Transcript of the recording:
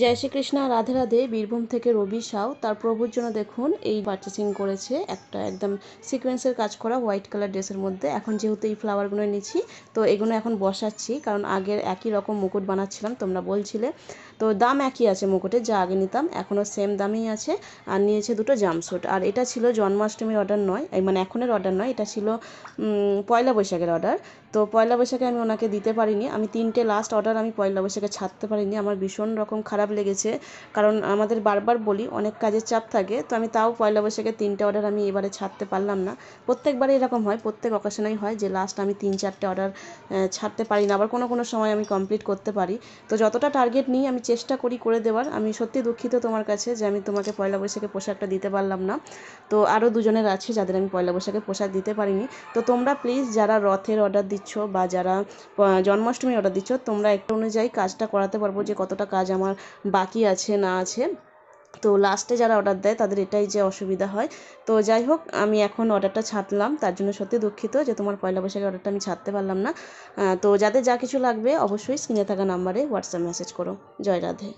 জয় শ্রীকৃষ্ণ, রাধে রাধে। বীরভূম থেকে রবি সাউ তার প্রভুর জন্য দেখুন এই পারচেসিং করেছে একটা একদম সিকোয়েন্সের কাজ করা হোয়াইট কালার ড্রেসের মধ্যে। এখন যেহেতু এই ফ্লাওয়ারগুলো নিচ্ছি, তো এগুলো এখন বসাচ্ছি, কারণ আগের একই রকম মুকুট বানাচ্ছিলাম, তোমরা বলছিলে। তো দাম একই আছে মুকুটের, যা আগে নিতাম এখনও সেম দামই আছে। আর নিয়েছে দুটো জাম্পস্যুট। আর এটা ছিল জন্মাষ্টমীর অর্ডার নয়, মানে এখনের অর্ডার নয়, এটা ছিল পয়লা বৈশাখের অর্ডার। তো পয়লা বৈশাখে আমি ওনাকে দিতে পারিনি। আমি 3টে লাস্ট অর্ডার আমি পয়লা বৈশাখে ছাড়তে পারিনি। আমার ভীষণ রকম খারাপ লেগেছে, কারণ আমাদের বারবার বলি অনেক কাজের চাপ থাকে। তো আমি তাও পয়লা বৈশাখে 3টে অর্ডার আমি এবারে ছাড়তে পারলাম না। প্রত্যেকবারে এরকম হয়, প্রত্যেক অকেশনেই হয় যে লাস্ট আমি 3-4টে অর্ডার ছাড়তে পারি না। আবার কোনো কোনো সময় আমি কমপ্লিট করতে পারি। তো যতটা টার্গেট নিই আমি চেষ্টা করি করে দেওয়ার। আমি সত্যি দুঃখিত তোমার কাছে যে আমি তোমাকে পয়লা বৈশাখে পোশাকটা দিতে পারলাম না। তো আরও দুজনের আছে যাদের আমি পয়লা বৈশাখে পোশাক দিতে পারিনি। তো তোমরা প্লিজ যারা রথের অর্ডার দিচ্ছ বা যারা জন্মাষ্টমীর অর্ডার দিচ্ছ, তোমরা একটা অনুযায়ী কাজটা করাতে পারবো যে কতটা কাজ আমার বাকি আছে না আছে। তো লাস্টে যারা অর্ডার দেয় তাদের এটাই যে অসুবিধা হয়। তো যাই হোক, আমি এখন অর্ডারটা ছাড়লাম, তার জন্য সত্যি দুঃখিত যে তোমার পয়লা বৈশাখের অর্ডারটা আমি ছাড়তে পারলাম না। তো যাদের যা কিছু লাগবে অবশ্যই স্ক্রিনে থাকা নাম্বারে হোয়াটসঅ্যাপ মেসেজ করো। জয় রাধে।